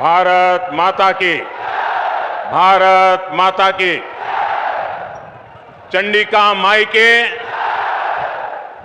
भारत माता की, भारत माता की। चंडिका माई के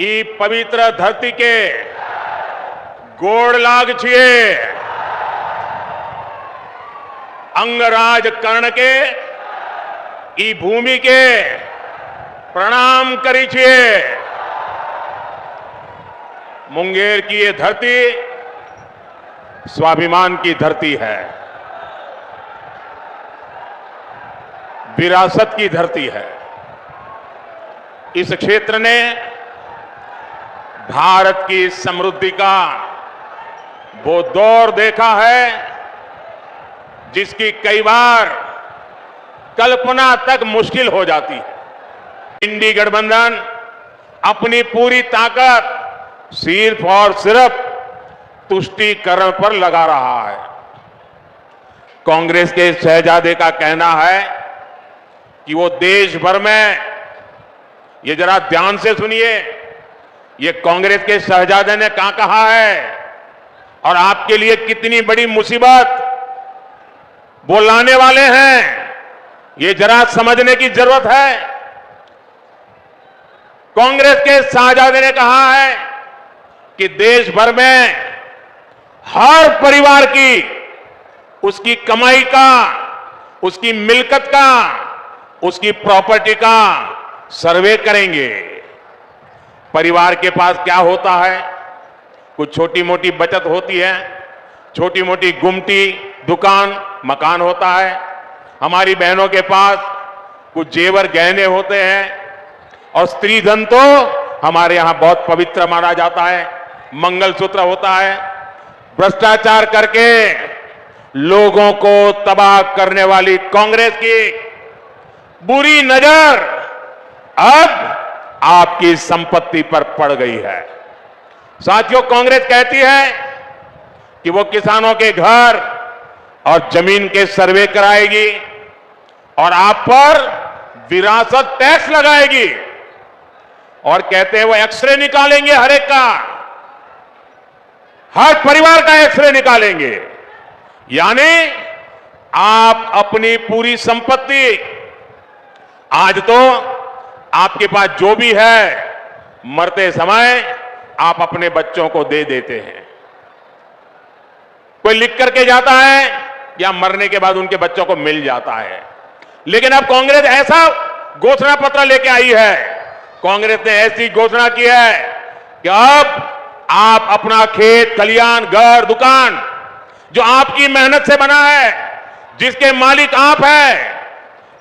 ई पवित्र धरती के गोड़ लाग छिए। अंगराज कर्ण के ई भूमि के प्रणाम करी छिए। मुंगेर की ये धरती स्वाभिमान की धरती है, विरासत की धरती है। इस क्षेत्र ने भारत की समृद्धि का वो दौर देखा है जिसकी कई बार कल्पना तक मुश्किल हो जाती है। इंडी गठबंधन अपनी पूरी ताकत सिर्फ और सिर्फ तुष्टीकरण पर लगा रहा है। कांग्रेस के शहजादे का कहना है कि वो देश भर में, ये जरा ध्यान से सुनिए, ये कांग्रेस के शहजादे ने क्या कहा है और आपके लिए कितनी बड़ी मुसीबत वो लाने वाले हैं, ये जरा समझने की जरूरत है। कांग्रेस के शहजादे ने कहा है कि देश भर में हर परिवार की, उसकी कमाई का, उसकी मिल्कत का, उसकी प्रॉपर्टी का सर्वे करेंगे। परिवार के पास क्या होता है, कुछ छोटी मोटी बचत होती है, छोटी मोटी गुमटी दुकान मकान होता है। हमारी बहनों के पास कुछ जेवर गहने होते हैं और स्त्री धन तो हमारे यहां बहुत पवित्र माना जाता है, मंगलसूत्र होता है। भ्रष्टाचार करके लोगों को तबाह करने वाली कांग्रेस की बुरी नजर अब आपकी संपत्ति पर पड़ गई है। साथियों, कांग्रेस कहती है कि वो किसानों के घर और जमीन के सर्वे कराएगी और आप पर विरासत टैक्स लगाएगी और कहते हैं वो एक्सरे निकालेंगे, हर एक का, हर परिवार का एक्सरे निकालेंगे। यानी आप अपनी पूरी संपत्ति, आज तो आपके पास जो भी है, मरते समय आप अपने बच्चों को दे देते हैं। कोई लिख करके जाता है या मरने के बाद उनके बच्चों को मिल जाता है। लेकिन अब कांग्रेस ऐसा घोषणा पत्र लेके आई है, कांग्रेस ने ऐसी घोषणा की है कि अब आप अपना खेत खलियान घर दुकान जो आपकी मेहनत से बना है, जिसके मालिक आप हैं,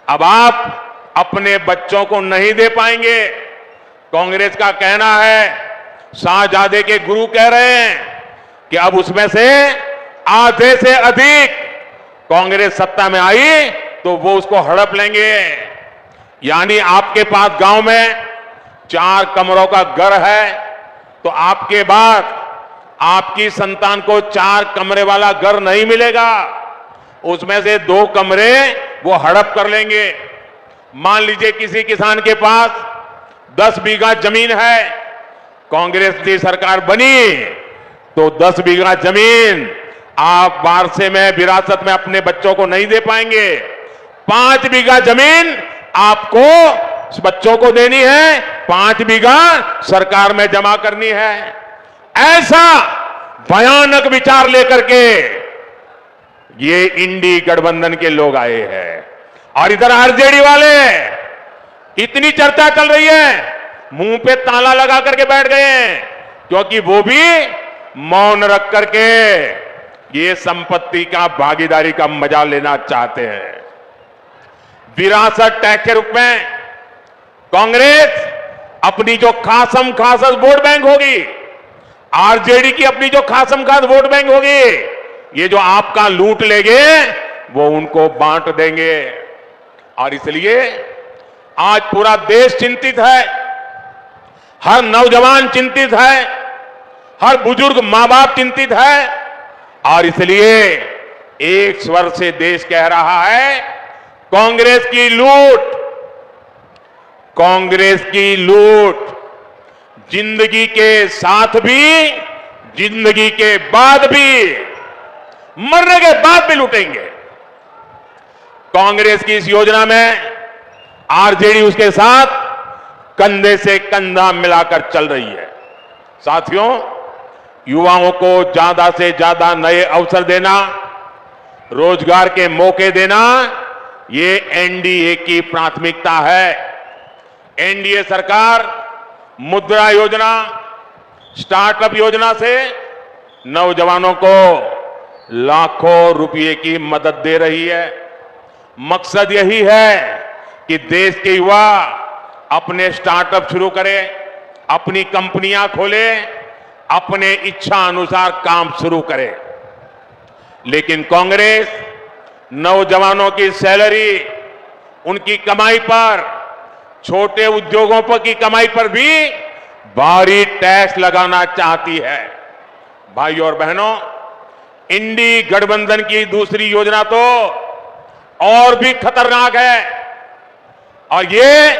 अब आप अपने बच्चों को नहीं दे पाएंगे। कांग्रेस का कहना है, शाहजादे के गुरु कह रहे हैं कि अब उसमें से आधे से अधिक कांग्रेस सत्ता में आई तो वो उसको हड़प लेंगे। यानी आपके पास गांव में 4 कमरों का घर है तो आपके बाद आपकी संतान को 4 कमरे वाला घर नहीं मिलेगा, उसमें से 2 कमरे वो हड़प कर लेंगे। मान लीजिए किसी किसान के पास 10 बीघा जमीन है, कांग्रेस की सरकार बनी तो 10 बीघा जमीन आप वारसे में, विरासत में अपने बच्चों को नहीं दे पाएंगे। 5 बीघा जमीन आपको बच्चों को देनी है, 5 बीघा सरकार में जमा करनी है। ऐसा भयानक विचार लेकर के ये इंडी गठबंधन के लोग आए हैं। और इधर आरजेडी वाले, इतनी चर्चा चल रही है, मुंह पे ताला लगा करके बैठ गए हैं, क्योंकि वो भी मौन रख करके ये संपत्ति का, भागीदारी का मजा लेना चाहते हैं। विरासत टैक्स के रूप में कांग्रेस अपनी जो खासम खास वोट बैंक होगी, आरजेडी की अपनी जो खासम खास वोट बैंक होगी, ये जो आपका लूट लेंगे वो उनको बांट देंगे। और इसलिए आज पूरा देश चिंतित है, हर नौजवान चिंतित है, हर बुजुर्ग मां बाप चिंतित है। और इसलिए एक स्वर से देश कह रहा है, कांग्रेस की लूट, कांग्रेस की लूट जिंदगी के साथ भी, जिंदगी के बाद भी मरने के बाद भी लूटेंगे। कांग्रेस की इस योजना में आरजेडी उसके साथ कंधे से कंधा मिलाकर चल रही है। साथियों, युवाओं को ज्यादा से ज्यादा नए अवसर देना, रोजगार के मौके देना, ये एनडीए की प्राथमिकता है। एनडीए सरकार मुद्रा योजना, स्टार्टअप योजना से नौजवानों को लाखों रुपए की मदद दे रही है। मकसद यही है कि देश के युवा अपने स्टार्टअप शुरू करें, अपनी कंपनियां खोलें, अपने इच्छा अनुसार काम शुरू करें। लेकिन कांग्रेस नौजवानों की सैलरी, उनकी कमाई पर, छोटे उद्योगों पर की कमाई पर भी भारी टैक्स लगाना चाहती है। भाइयों और बहनों, इंडी गठबंधन की दूसरी योजना तो और भी खतरनाक है और ये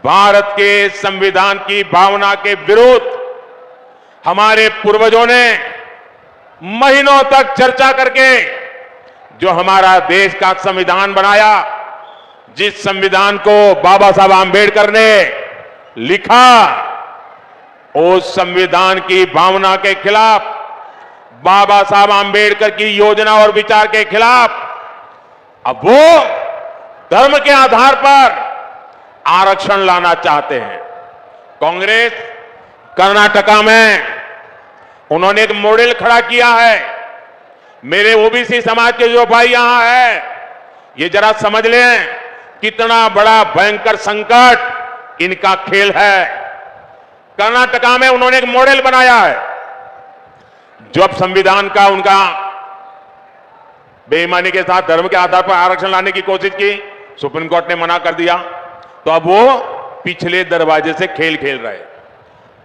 भारत के संविधान की भावना के विरुद्ध हमारे पूर्वजों ने महीनों तक चर्चा करके जो हमारा देश का संविधान बनाया, जिस संविधान को बाबा साहब आंबेडकर ने लिखा, उस संविधान की भावना के खिलाफ, बाबा साहब आंबेडकर की योजना और विचार के खिलाफ अब वो धर्म के आधार पर आरक्षण लाना चाहते हैं। कांग्रेस कर्नाटका में उन्होंने एक मॉडल खड़ा किया है। मेरे ओबीसी समाज के जो भाई यहां है, ये जरा समझ लें कितना बड़ा भयंकर संकट इनका खेल है। कर्नाटका में उन्होंने एक मॉडल बनाया है। जब संविधान का उनका बेईमानी के साथ धर्म के आधार पर आरक्षण लाने की कोशिश की, सुप्रीम कोर्ट ने मना कर दिया, तो अब वो पिछले दरवाजे से खेल खेल रहे।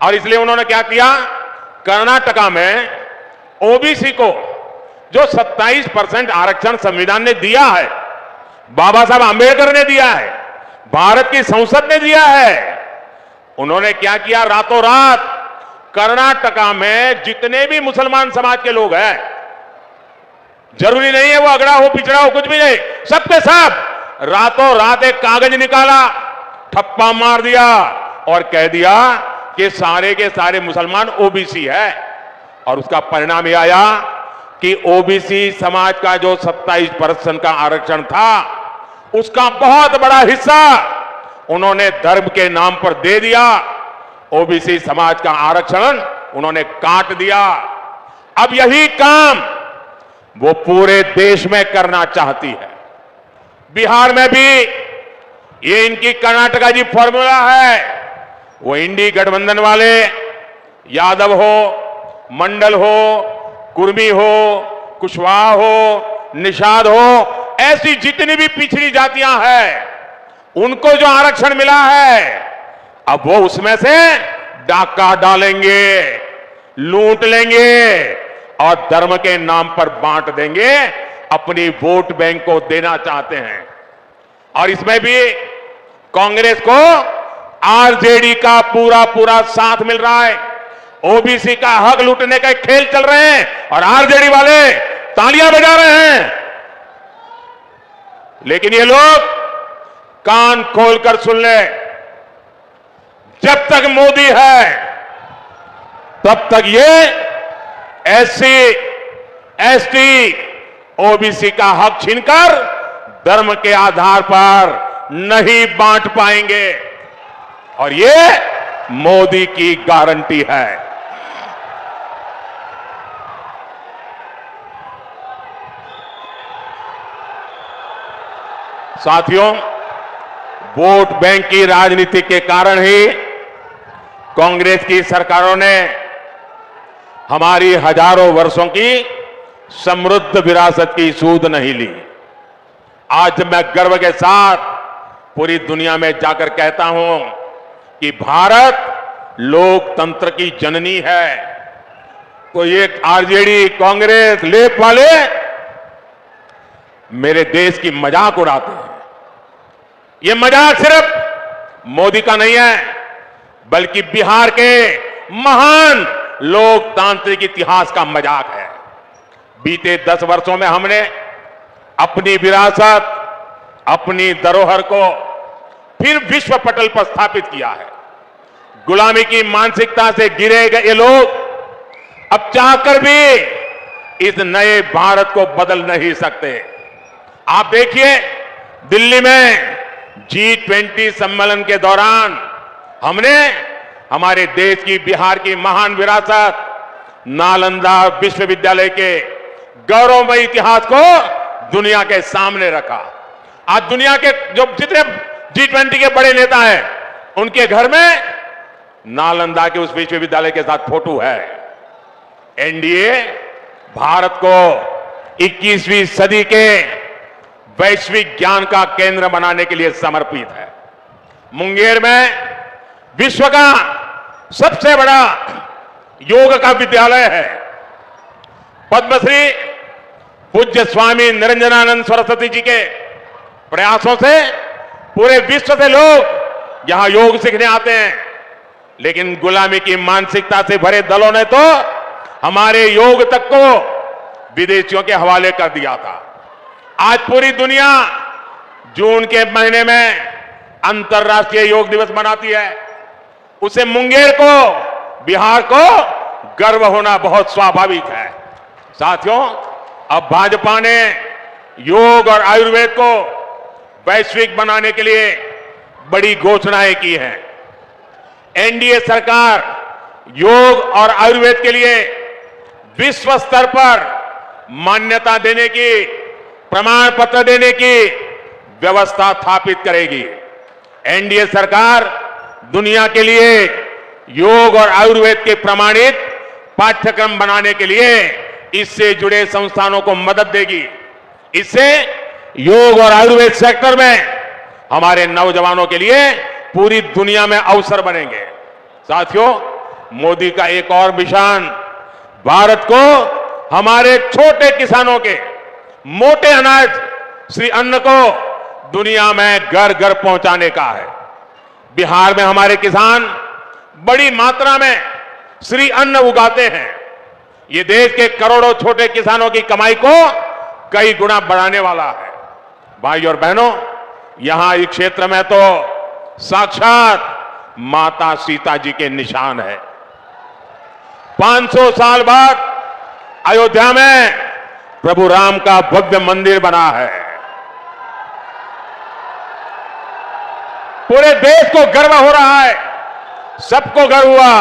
और इसलिए उन्होंने क्या किया, कर्नाटका में ओबीसी को जो 27% आरक्षण संविधान ने दिया है, बाबा साहब आंबेडकर ने दिया है, भारत की संसद ने दिया है, उन्होंने क्या किया, रातों रात कर्नाटका में जितने भी मुसलमान समाज के लोग हैं, जरूरी नहीं है वो अगड़ा हो पिछड़ा हो, कुछ भी नहीं, सबके सब रातों रात एक कागज निकाला, ठप्पा मार दिया और कह दिया कि सारे के सारे मुसलमान ओबीसी है। और उसका परिणाम यह आया कि ओबीसी समाज का जो 27% का आरक्षण था, उसका बहुत बड़ा हिस्सा उन्होंने धर्म के नाम पर दे दिया। ओबीसी समाज का आरक्षण उन्होंने काट दिया। अब यही काम वो पूरे देश में करना चाहती है। बिहार में भी ये इनकी कर्नाटका जी फॉर्मूला है। वो इंडी गठबंधन वाले, यादव हो, मंडल हो, कुर्मी हो, कुशवाहा हो, निषाद हो, ऐसी जितनी भी पिछड़ी जातियां हैं, उनको जो आरक्षण मिला है, अब वो उसमें से डाका डालेंगे, लूट लेंगे और धर्म के नाम पर बांट देंगे, अपनी वोट बैंक को देना चाहते हैं। और इसमें भी कांग्रेस को आरजेडी का पूरा पूरा साथ मिल रहा है। ओबीसी का हक लूटने का खेल चल रहे हैं और आरजेडी वाले तालियां बजा रहे हैं। लेकिन ये लोग कान खोलकर सुन ले, जब तक मोदी है तब तक ये एससी, एसटी, ओबीसी का हक छीनकर धर्म के आधार पर नहीं बांट पाएंगे और ये मोदी की गारंटी है। साथियों, वोट बैंक की राजनीति के कारण ही कांग्रेस की सरकारों ने हमारी हजारों वर्षों की समृद्ध विरासत की सूध नहीं ली। आज मैं गर्व के साथ पूरी दुनिया में जाकर कहता हूं कि भारत लोकतंत्र की जननी है। तो ये आरजेडी, कांग्रेस, लेप वाले मेरे देश की मजाक उड़ाते हैं। ये मजाक सिर्फ मोदी का नहीं है, बल्कि बिहार के महान लोकतांत्रिक इतिहास का मजाक है। बीते 10 वर्षों में हमने अपनी विरासत, अपनी धरोहर को फिर विश्व पटल पर स्थापित किया है। गुलामी की मानसिकता से घिरे गए ये लोग अब चाहकर भी इस नए भारत को बदल नहीं सकते। आप देखिए, दिल्ली में G20 सम्मेलन के दौरान हमने हमारे देश की, बिहार की महान विरासत, नालंदा विश्वविद्यालय के गौरवमय इतिहास को दुनिया के सामने रखा। आज दुनिया के जो जितने G20 के बड़े नेता हैं, उनके घर में नालंदा के उस विश्वविद्यालय के साथ फोटो है। एनडीए भारत को 21वीं सदी के वैश्विक ज्ञान का केंद्र बनाने के लिए समर्पित है। मुंगेर में विश्व का सबसे बड़ा योग का विद्यालय है। पद्मश्री पूज्य स्वामी निरंजनानंद सरस्वती जी के प्रयासों से पूरे विश्व से लोग यहां योग सीखने आते हैं। लेकिन गुलामी की मानसिकता से भरे दलों ने तो हमारे योग तक को विदेशियों के हवाले कर दिया था। आज पूरी दुनिया जून के महीने में अंतर्राष्ट्रीय योग दिवस मनाती है। उसे मुंगेर को, बिहार को गर्व होना बहुत स्वाभाविक है। साथियों, अब भाजपा ने योग और आयुर्वेद को वैश्विक बनाने के लिए बड़ी घोषणाएं की हैं। एनडीए सरकार योग और आयुर्वेद के लिए विश्व स्तर पर मान्यता देने की, प्रमाण पत्र देने की व्यवस्था स्थापित करेगी। एनडीए सरकार दुनिया के लिए योग और आयुर्वेद के प्रमाणित पाठ्यक्रम बनाने के लिए इससे जुड़े संस्थानों को मदद देगी। इससे योग और आयुर्वेद सेक्टर में हमारे नौजवानों के लिए पूरी दुनिया में अवसर बनेंगे। साथियों, मोदी का एक और मिशन भारत को हमारे छोटे किसानों के मोटे अनाज श्री अन्न को दुनिया में घर घर पहुंचाने का है। बिहार में हमारे किसान बड़ी मात्रा में श्री अन्न उगाते हैं। ये देश के करोड़ों छोटे किसानों की कमाई को कई गुना बढ़ाने वाला है। भाई और बहनों, यहां इस क्षेत्र में तो साक्षात माता सीता जी के निशान है। 500 साल बाद अयोध्या में प्रभु राम का भव्य मंदिर बना है। पूरे देश को गर्व हो रहा है, सबको गर्व हुआ।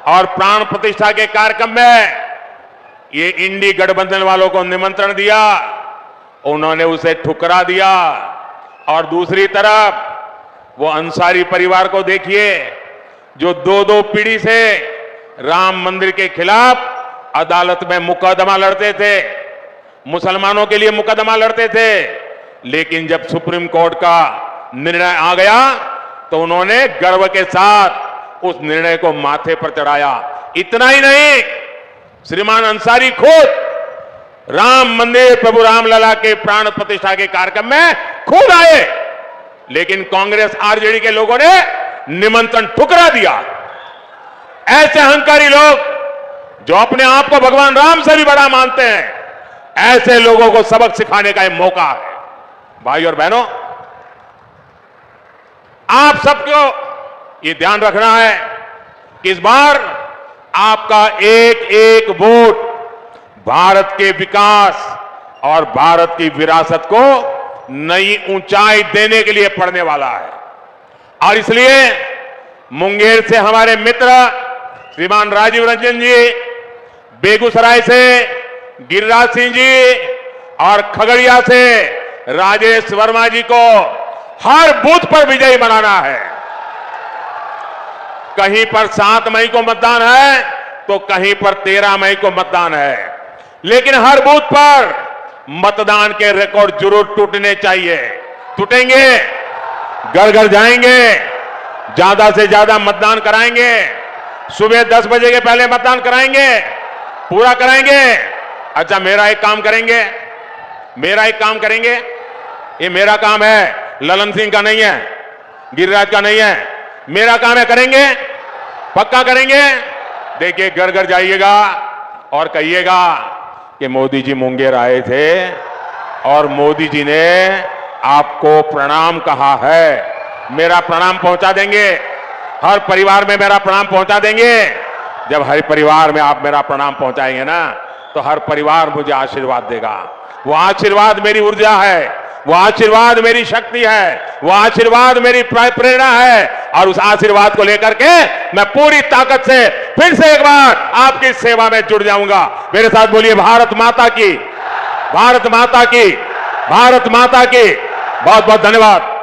और प्राण प्रतिष्ठा के कार्यक्रम में ये इंडी गठबंधन वालों को निमंत्रण दिया, उन्होंने उसे ठुकरा दिया। और दूसरी तरफ वो अंसारी परिवार को देखिए, जो 2-2 पीढ़ी से राम मंदिर के खिलाफ अदालत में मुकदमा लड़ते थे, मुसलमानों के लिए मुकदमा लड़ते थे। लेकिन जब सुप्रीम कोर्ट का निर्णय आ गया तो उन्होंने गर्व के साथ उस निर्णय को माथे पर चढ़ाया। इतना ही नहीं, श्रीमान अंसारी खुद राम मंदिर, प्रभु रामलला के प्राण प्रतिष्ठा के कार्यक्रम में खुद आए, लेकिन कांग्रेस आरजेडी के लोगों ने निमंत्रण ठुकरा दिया। ऐसे अहंकारी लोग जो अपने आप को भगवान राम से भी बड़ा मानते हैं, ऐसे लोगों को सबक सिखाने का यह मौका है। भाई और बहनों, आप सबको ये ध्यान रखना है कि इस बार आपका एक एक वोट भारत के विकास और भारत की विरासत को नई ऊंचाई देने के लिए पड़ने वाला है। और इसलिए मुंगेर से हमारे मित्र श्रीमान राजीव रंजन जी, बेगूसराय से गिरिराज सिंह जी और खगड़िया से राजेश वर्मा जी को हर बूथ पर विजयी बनाना है। कहीं पर 7 मई को मतदान है तो कहीं पर 13 मई को मतदान है, लेकिन हर बूथ पर मतदान के रिकॉर्ड जरूर टूटने चाहिए। टूटेंगे, घर घर जाएंगे, ज्यादा से ज्यादा मतदान कराएंगे, सुबह 10 बजे के पहले मतदान कराएंगे, पूरा कराएंगे। अच्छा, मेरा एक काम करेंगे, ये मेरा काम है, ललन सिंह का नहीं है, गिरिराज का नहीं है, मेरा काम है, करेंगे, पक्का करेंगे। देखिए, घर घर जाइएगा और कहिएगा कि मोदी जी मुंगेर आए थे और मोदी जी ने आपको प्रणाम कहा है। मेरा प्रणाम पहुंचा देंगे, हर परिवार में मेरा प्रणाम पहुंचा देंगे। जब हर परिवार में आप मेरा प्रणाम पहुंचाएंगे ना, तो हर परिवार मुझे आशीर्वाद देगा। वो आशीर्वाद मेरी ऊर्जा है, वो आशीर्वाद मेरी शक्ति है, वो आशीर्वाद मेरी प्रेरणा है। और उस आशीर्वाद को लेकर के मैं पूरी ताकत से फिर से एक बार आपकी सेवा में जुड़ जाऊंगा। मेरे साथ बोलिए भारत माता की, भारत माता की, भारत माता की। बहुत बहुत धन्यवाद।